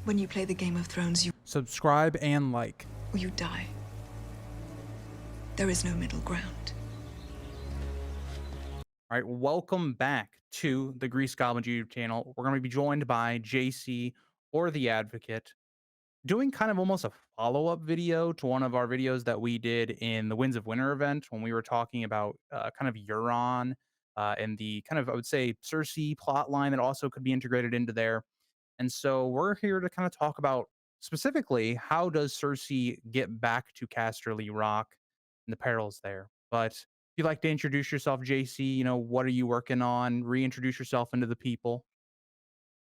When you play the Game of Thrones, Subscribe and like. you die. There is no middle ground. All right, welcome back to the Grease Goblin YouTube channel. We're going to be joined by JC or the Advocate, doing kind of almost a follow-up video to one of our videos that we did in the Winds of Winter event when we were talking about kind of Euron and the kind of, I would say, Cersei plot line that also could be integrated into there. And so we're here to kind of talk about specifically how does Cersei get back to Casterly Rock and the perils there. But if you'd like to introduce yourself, JC, what are you working on? Reintroduce yourself into the people.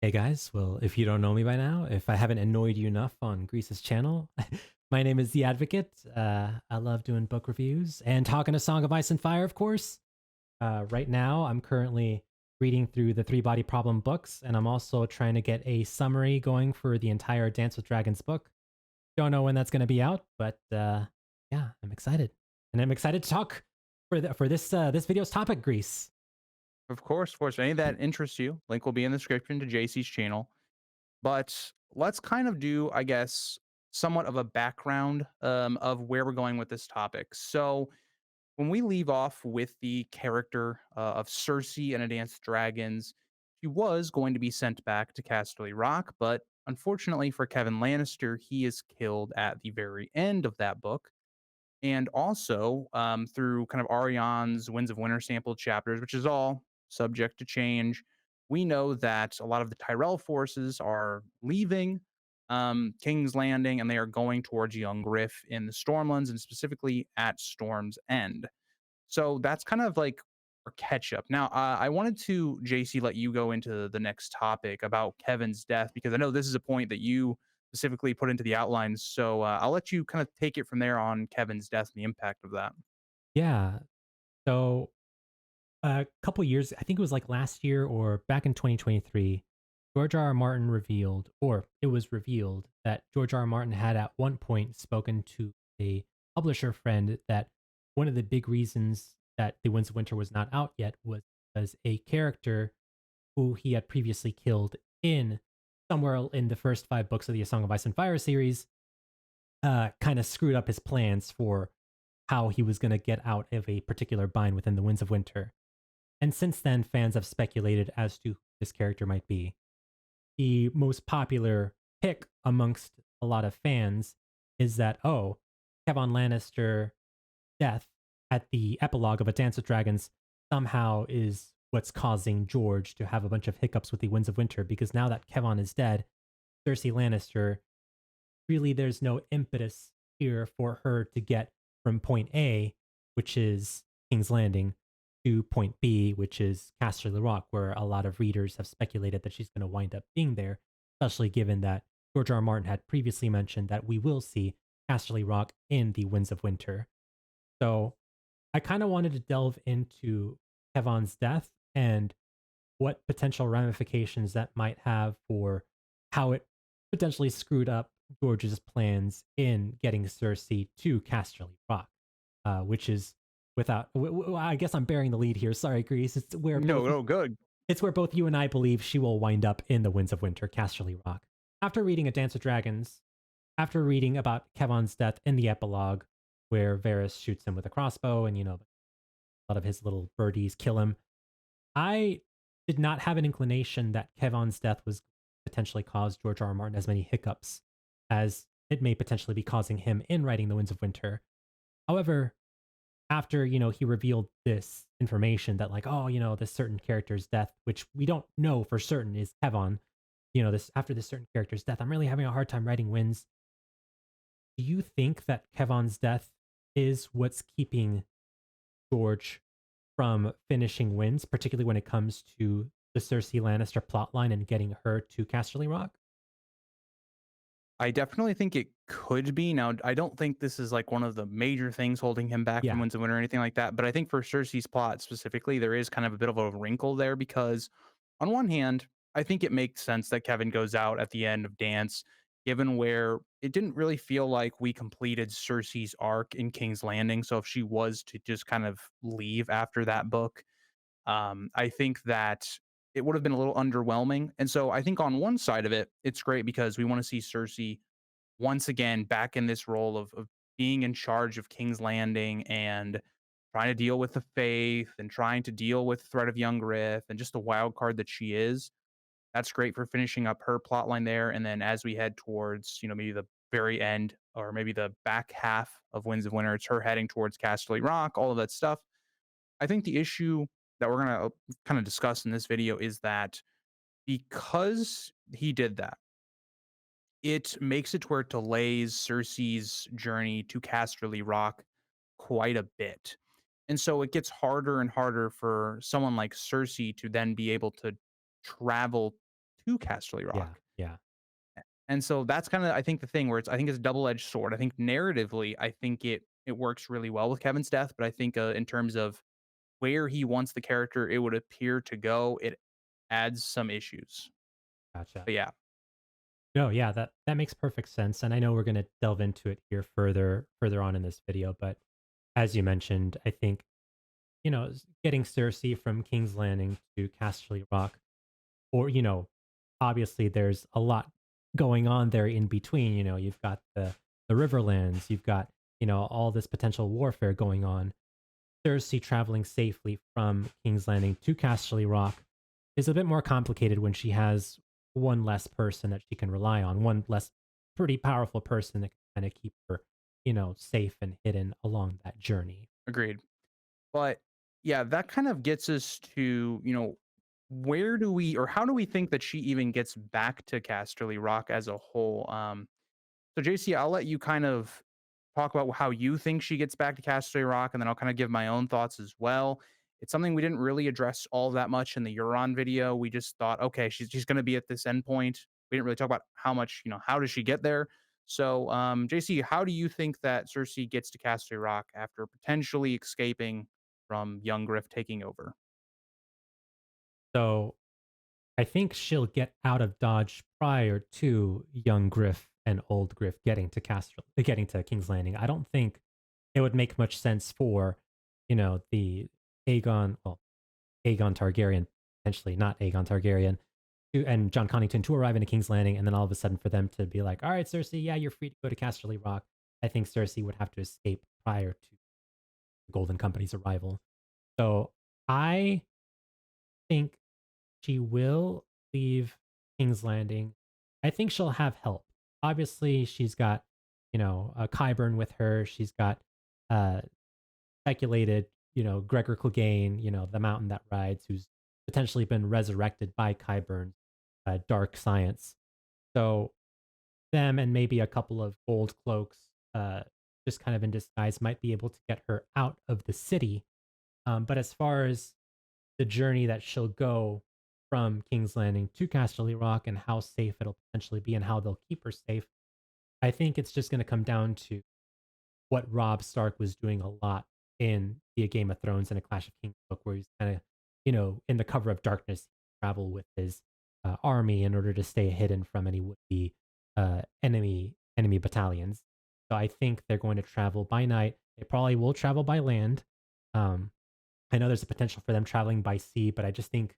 Hey guys, well, if you don't know me by now, if I haven't annoyed you enough on Grease's channel, my name is The Advocate. I love doing book reviews and talking A Song of Ice and Fire, of course. Right now, I'm currently reading through the Three Body Problem books, and I'm also trying to get a summary going for the entire Dance with Dragons book. Don't know when that's going to be out, but yeah, I'm excited. And I'm excited to talk for this video's topic, Grease. Of course, any that interests you, link will be in the description to JC's channel. But let's kind of do, I guess, somewhat of a background of where we're going with this topic. So when we leave off with the character of Cersei in A Dance with Dragons, she was going to be sent back to Casterly Rock, but unfortunately for Kevan Lannister, he is killed at the very end of that book. And also through kind of Ariane's Winds of Winter sample chapters, which is all subject to change, we know that a lot of the Tyrell forces are leaving King's Landing and they are going towards Young Griff in the Stormlands and specifically at Storm's End. So that's kind of like our catch up. Now, I wanted to, JC, let you go into the next topic about Kevan's death, because I know this is a point that you specifically put into the outlines. So I'll let you kind of take it from there on Kevan's death and the impact of that. Yeah. So a couple years, I think it was like last year or back in 2023, George R. R. Martin revealed, or it was revealed, that George R. R. Martin had at one point spoken to a publisher friend that one of the big reasons that The Winds of Winter was not out yet was because a character who he had previously killed in somewhere in the first 5 books of the A Song of Ice and Fire series kind of screwed up his plans for how he was going to get out of a particular bind within the Winds of Winter. And since then, fans have speculated as to who this character might be. The most popular pick amongst a lot of fans is that, oh, Kevan Lannister death at the epilogue of A Dance with Dragons somehow is what's causing George to have a bunch of hiccups with the Winds of Winter, because now that Kevan is dead, Cersei Lannister, really there's no impetus here for her to get from point A, which is King's Landing, to point B, which is Casterly Rock, where a lot of readers have speculated that she's going to wind up being there, especially given that George R. R. Martin had previously mentioned that we will see Casterly Rock in the Winds of Winter. So I kind of wanted to delve into Kevan's death and what potential ramifications that might have for how it potentially screwed up George's plans in getting Cersei to Casterly Rock, which is I guess I'm bearing the lead here. Sorry, Grease. It's where Good. It's where both you and I believe she will wind up in the Winds of Winter, Casterly Rock. After reading A Dance with Dragons, after reading about Kevan's death in the epilogue, where Varys shoots him with a crossbow and, a lot of his little birdies kill him, I did not have an inclination that Kevan's death was potentially cause George R. R. Martin as many hiccups as it may potentially be causing him in writing The Winds of Winter. However, after, he revealed this information that like, oh, this certain character's death, which we don't know for certain is Kevan, after this certain character's death, I'm really having a hard time writing Winds. Do you think that Kevan's death is what's keeping George from finishing Winds, particularly when it comes to the Cersei Lannister plotline and getting her to Casterly Rock? I definitely think it could be. Now, I don't think this is like one of the major things holding him back from Yeah. Winds of Winter or anything like that. But I think for Cersei's plot specifically, there is kind of a bit of a wrinkle there because, on one hand, I think it makes sense that Kevan goes out at the end of Dance, given where it didn't really feel like we completed Cersei's arc in King's Landing. So if she was to just kind of leave after that book, I think that it would have been a little underwhelming. And so I think on one side of it, it's great because we want to see Cersei once again back in this role of being in charge of King's Landing and trying to deal with the faith and trying to deal with the threat of young Griff and just the wild card that she is. That's great for finishing up her plot line there. And then as we head towards, maybe the very end or maybe the back half of Winds of Winter, it's her heading towards Casterly Rock, all of that stuff. I think the issue that we're going to kind of discuss in this video is that because he did that, it makes it to where it delays Cersei's journey to Casterly Rock quite a bit. And so it gets harder and harder for someone like Cersei to then be able to travel to Casterly Yeah, Rock. yeah. And so that's kind of I think the thing where I think it's a double-edged sword. I think narratively, I think it works really well with Kevin's death, but I think in terms of where he wants the character it would appear to go, it adds some issues. Gotcha. But yeah, No, yeah, that makes perfect sense, and I know we're gonna delve into it here further on in this video, but as you mentioned, I think, getting Cersei from King's Landing to Casterly Rock, or, obviously there's a lot going on there in between. You've got the Riverlands, you've got, all this potential warfare going on. Cersei traveling safely from King's Landing to Casterly Rock is a bit more complicated when she has one less person that she can rely on, one less pretty powerful person that can kind of keep her, safe and hidden along that journey. agreed. But yeah, that kind of gets us to, where do we or how do we think that she even gets back to Casterly Rock as a whole? So JC, I'll let you kind of talk about how you think she gets back to Casterly Rock, and then I'll kind of give my own thoughts as well. It's something we didn't really address all that much in the Euron video. We just thought, okay, she's going to be at this endpoint. We didn't really talk about how much, how does she get there? So, JC, how do you think that Cersei gets to Casterly Rock after potentially escaping from young Griff taking over? So I think she'll get out of Dodge prior to young Griff and old Griff getting to King's Landing. I don't think it would make much sense for, the Aegon Targaryen, potentially not Aegon Targaryen, and John Connington to arrive into King's Landing, and then all of a sudden for them to be like, all right, Cersei, yeah, you're free to go to Casterly Rock. I think Cersei would have to escape prior to the Golden Company's arrival. So I think she will leave King's Landing. I think she'll have help. Obviously, she's got, a Qyburn with her. She's got uh speculated, Gregor Clegane, the mountain that rides, who's potentially been resurrected by Qyburn's dark science. So them and maybe a couple of gold cloaks, just kind of in disguise, might be able to get her out of the city. But as far as the journey that she'll go from King's Landing to Casterly Rock and how safe it'll potentially be and how they'll keep her safe, I think it's just going to come down to what Robb Stark was doing a lot in the Game of Thrones and a Clash of Kings book, where he's kind of, in the cover of darkness, travel with his army in order to stay hidden from any would-be enemy battalions. So I think they're going to travel by night. They probably will travel by land. I know there's a potential for them traveling by sea, but I just think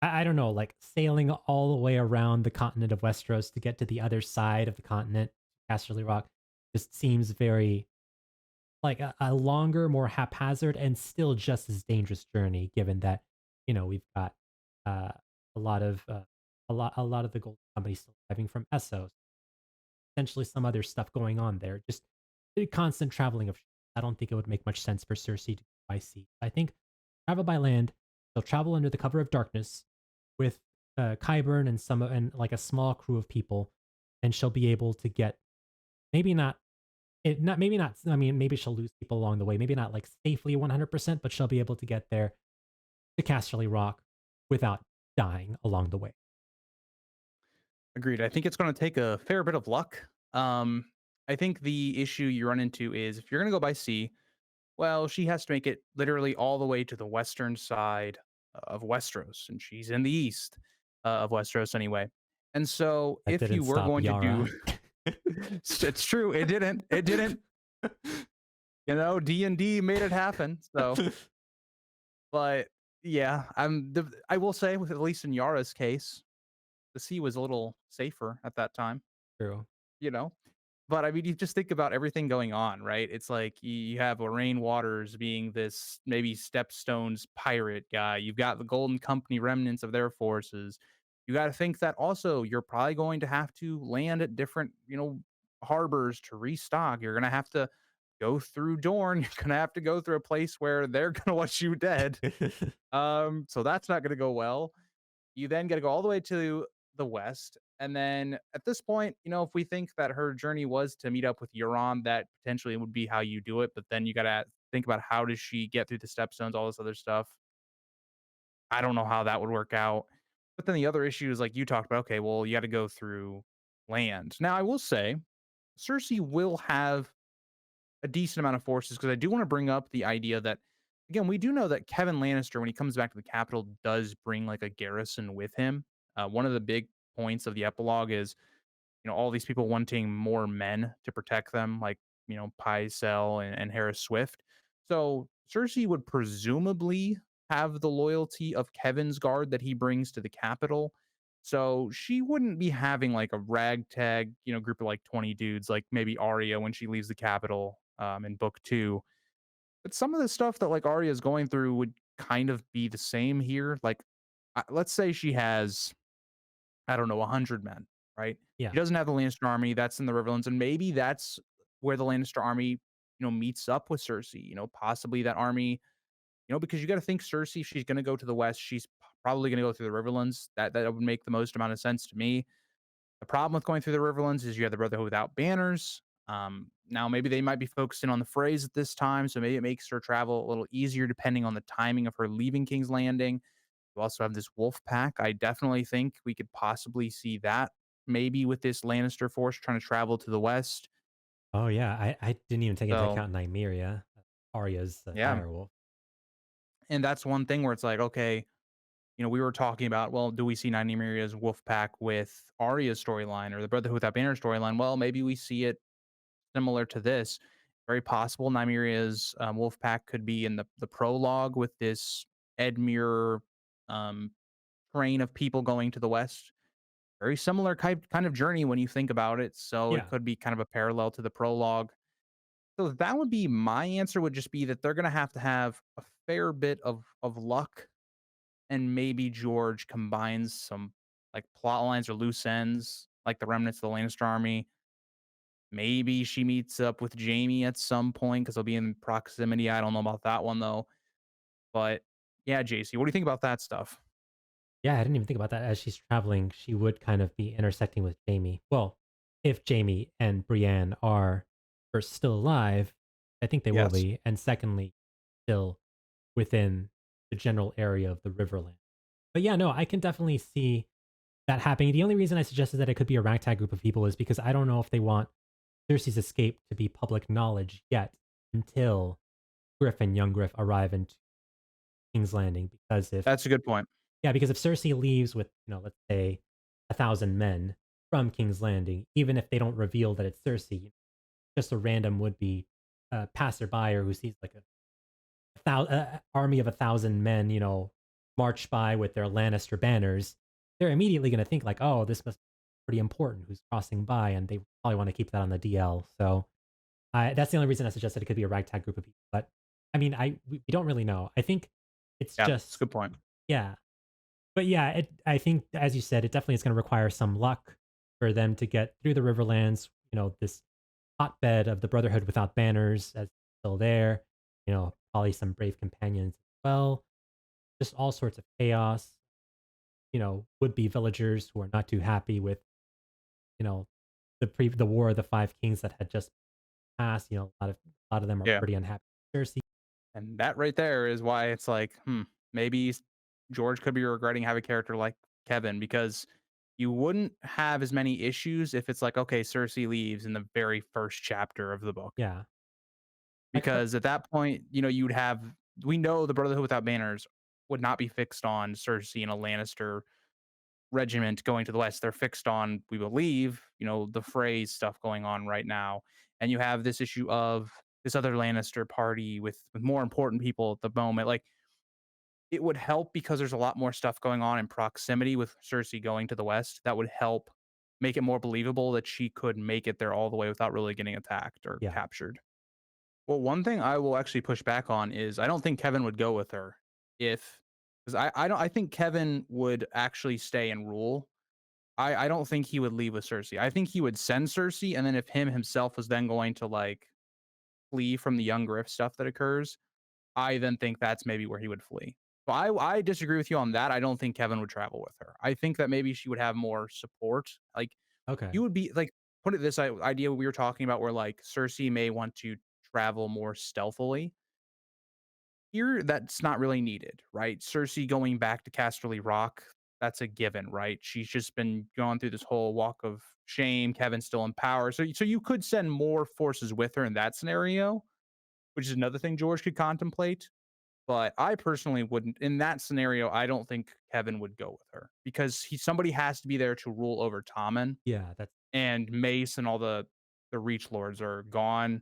I don't know, like sailing all the way around the continent of Westeros to get to the other side of the continent, Casterly Rock, just seems very like a longer, more haphazard, and still just as dangerous journey. Given that we've got uh, a lot of a lot of the gold companies still arriving from Essos, potentially some other stuff going on there. Just the constant traveling of. I don't think it would make much sense for Cersei to go by sea. I think travel by land. They'll travel under the cover of darkness with Qyburn and like a small crew of people, and she'll be able to get maybe not it not maybe not. I mean, maybe she'll lose people along the way. Maybe not like safely 100%, but she'll be able to get there to Casterly Rock without dying along the way. Agreed. I think it's going to take a fair bit of luck. I think the issue you run into is if you're going to go by sea, well, she has to make it literally all the way to the western side of Westeros, and she's in the east of Westeros anyway. And so, That if didn't you were stop going to Yara. do, it's true, it didn't. It didn't. D&D made it happen. So, but Yeah, I will say with at least in Yara's case, the sea was a little safer at that time, True. you know? But I mean, you just think about everything going on, right? It's like you have Lorraine Waters being this maybe Stepstone's pirate guy. You've got the Golden Company remnants of their forces. You got to think that also you're probably going to have to land at different, harbors to restock. You're going to have to go through Dorne. You're going to have to go through a place where they're going to want you dead. So that's not going to go well. You then got to go all the way to the west. And then at this point, if we think that her journey was to meet up with Euron, that potentially would be how you do it. But then you got to think about how does she get through the stepstones, all this other stuff. I don't know how that would work out. But then the other issue is like you talked about, okay, well, you got to go through land. Now, I will say Cersei will have a decent amount of forces because I do want to bring up the idea that, again, we do know that Kevin Lannister, when he comes back to the capital, does bring like a garrison with him. One of the big points of the epilogue is, all these people wanting more men to protect them, like, Pycelle and Harris Swift. So Cersei would presumably have the loyalty of Kevin's guard that he brings to the capital. So she wouldn't be having like a ragtag, group of like 20 dudes, like maybe Arya when she leaves the capital in book two. But some of the stuff that like Arya is going through would kind of be the same here. Like, let's say she has, I don't know, 100 men, right? Yeah. She doesn't have the Lannister army that's in the Riverlands, and maybe that's where the Lannister army, meets up with Cersei. Possibly that army, because you got to think Cersei, if she's going to go to the west, she's probably going to go through the Riverlands. That would make the most amount of sense to me. The problem with going through the Riverlands is you have the Brotherhood without banners. Now maybe they might be focusing on the phrase at this time, so maybe it makes her travel a little easier depending on the timing of her leaving King's Landing. You also have this wolf pack. I definitely think we could possibly see that maybe with this Lannister force trying to travel to the west. Oh yeah, I didn't even take into So account Nymeria, Arya's yeah, direwolf. and that's one thing where it's like, okay, we were talking about, well, do we see Nymeria's wolf pack with Arya's storyline or the Brotherhood Without Banner storyline? Well, maybe we see it similar to this. Very possible Nymeria's wolf pack could be in the prologue with this Edmure um, train of people going to the west. Very similar kind of journey when you think about it. So it Yeah. could be kind of a parallel to the prologue. So that would be my answer. Would just be that they're going to have a fair bit of luck, and maybe George combines some like plot lines or loose ends, like the remnants of the Lannister army. Maybe she meets up with Jamie at some point because they'll be in proximity. I don't know about that one though. But yeah, JC, what do you think about that stuff? Yeah, I didn't even think about that. As she's traveling, she would kind of be intersecting with Jamie. Well, if Jamie and Brienne are first still alive, I think they will Yes. be, and secondly, still within the general area of the Riverland. But yeah, no, I can definitely see that happening. The only reason I suggested that it could be a ragtag group of people is because I don't know if they want Cersei's escape to be public knowledge yet until Griff and young Griff arrive in King's Landing. Because if That's a good point. Yeah, because if Cersei leaves with, let's say 1,000 men from King's Landing, even if they don't reveal that it's Cersei, just a random would-be passerby or who sees like a army of 1,000 men, march by with their Lannister banners, they're immediately going to think like, oh, this must be pretty important who's crossing by, and they probably want to keep that on the DL. So that's the only reason I suggested it could be a ragtag group of people. But I mean, we don't really know. I think it's Yeah, it's a just, good point. yeah, but yeah, I think as you said, it definitely is going to require some luck for them to get through the Riverlands. This hotbed of the Brotherhood without banners as still there. Probably some brave companions as well. Just all sorts of chaos. Would be villagers who are not too happy with you know the War of the Five Kings that had just passed. A lot of them are Yeah. pretty unhappy with Cersei. And that right there is why it's like, maybe George could be regretting having a character like Kevin because you wouldn't have as many issues if it's like, okay, Cersei leaves in the very first chapter of the book. Yeah, but Because at that point, we know the Brotherhood Without Banners would not be fixed on Cersei and a Lannister regiment going to the west. They're fixed on, we believe, the phrase stuff going on right now. And you have this issue of this other Lannister party with more important people at the moment. Like it would help because there's a lot more stuff going on in proximity with Cersei going to the west that would help make it more believable that she could make it there all the way without really getting attacked or Yeah. captured. Well, one thing I will actually push back on is I don't think Kevin would go with her if because I don't I think Kevin would actually stay and rule. I don't think he would leave with Cersei. I think he would send Cersei, and then if him himself was then going to like flee from the young Griff stuff that occurs, I then think that's maybe where he would flee. So I disagree with you on that. I don't think Kevin would travel with her. I think that maybe she would have more support. Like Okay. you would be like put it this idea we were talking about where like Cersei may want to travel more stealthily. Here, that's not really needed, right? Cersei going back to Casterly Rock, that's a given, right? She's just been going through this whole walk of shame. Kevin's still in power. So you could send more forces with her in that scenario, which is another thing George could contemplate. But I personally wouldn't. In that scenario, I don't think Kevin would go with her because somebody has to be there to rule over Tommen Yeah, that's and Mace and all the Reach Lords are gone.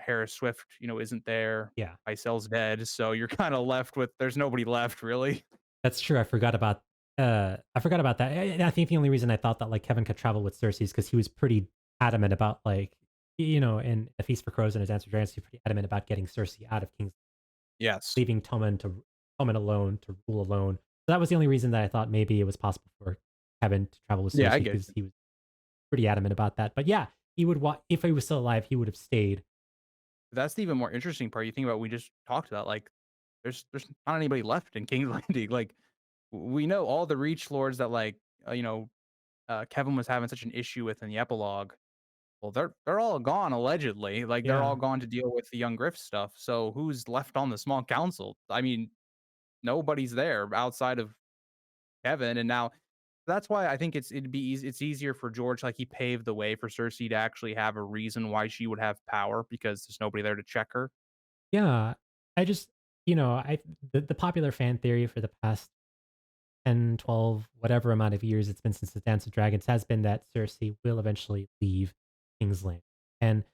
Harris Swift, isn't there. yeah. Pycelle's dead, so you're kind of left with there's nobody left really. That's true. I forgot about that. I think the only reason I thought that like Kevin could travel with Cersei is because he was pretty adamant about like in A Feast for Crows and his answer dragons, he's pretty adamant about getting Cersei out of King's Yes. leaving Tommen alone to rule alone. So that was the only reason that I thought maybe it was possible for Kevin to travel with Yeah, I Cersei get because you. he was pretty adamant about that. But yeah, he would if he was still alive, he would have stayed. That's the even more interesting part. You think about we just talked about like there's not anybody left in King's Landing. Like we know all the Reach Lords that like Kevin was having such an issue with in the epilogue. Well, they're all gone allegedly. Like they're all Yeah. gone to deal with the young Griff stuff. So who's left on the small council? I mean, nobody's there outside of Kevin, and now that's why I think it'd be easy. It's easier for George. Like he paved the way for Cersei to actually have a reason why she would have power because there's nobody there to check her. Yeah. I just, I the popular fan theory for the past 10, 12, whatever amount of years it's been since the Dance of Dragons has been that Cersei will eventually leave King's Land. And,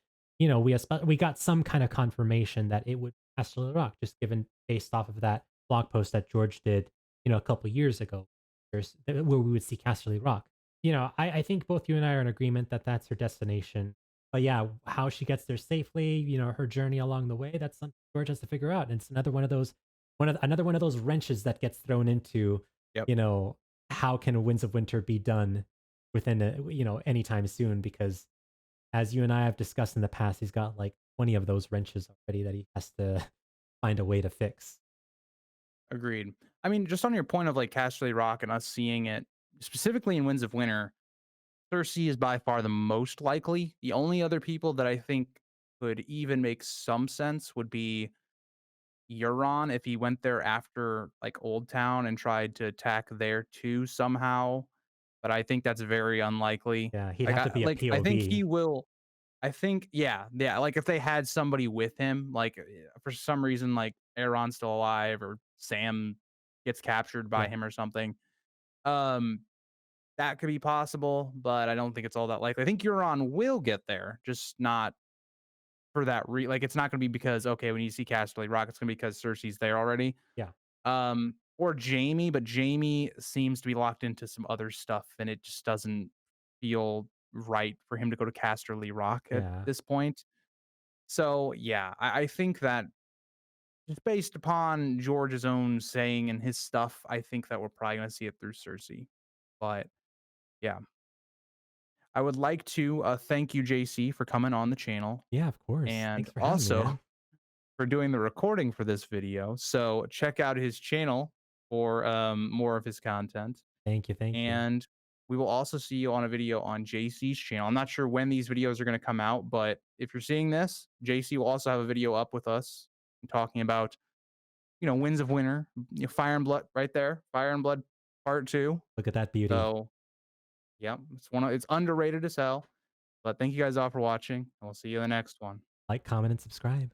we got some kind of confirmation that it would be Casterly Rock, just given based off of that blog post that George did, a couple years ago, where we would see Casterly Rock. I think both you and I are in agreement that that's her destination. But yeah, how she gets there safely, her journey along the way, that's something George has to figure out. And it's another one of those another one of those wrenches that gets thrown into Yep. you know, how can Winds of Winter be done within anytime soon? Because as you and I have discussed in the past, he's got like 20 of those wrenches already that he has to find a way to fix. Agreed. I mean, just on your point of like Casterly Rock and us seeing it specifically in Winds of Winter, Cersei is by far the most likely. The only other people that I think could even make some sense would be Euron if he went there after like Old Town and tried to attack there too somehow. But I think that's very unlikely. Yeah, he'd Like have to be a I think he POV. will. I think yeah. Like if they had somebody with him, like for some reason, like Aaron's still alive or Sam gets captured by Yeah, him or something. Um, that could be possible, but I don't think it's all that likely. I think Euron will get there, just not for that like it's not gonna be because okay, when you see Casterly Rock, it's gonna be because Cersei's there already. yeah, Or Jamie, but Jamie seems to be locked into some other stuff, and it just doesn't feel right for him to go to Casterly Rock at yeah, this point. So yeah, I think that just based upon George's own saying and his stuff, I think that we're probably gonna see it through Cersei. But yeah, I would like to thank you, JC, for coming on the channel yeah. Of course. and Thanks for having me, also man. for doing the recording for this video. So check out his channel for more of his content. Thank you, thank you. And we will also see you on a video on JC's channel. I'm not sure when these videos are going to come out, but if you're seeing this, JC will also have a video up with us talking about, Winds of Winter, Fire and Blood right there, Fire and Blood Part 2. Look at that beauty. So, yeah, it's underrated as hell. But thank you guys all for watching, and we'll see you in the next one. Like, comment, and subscribe.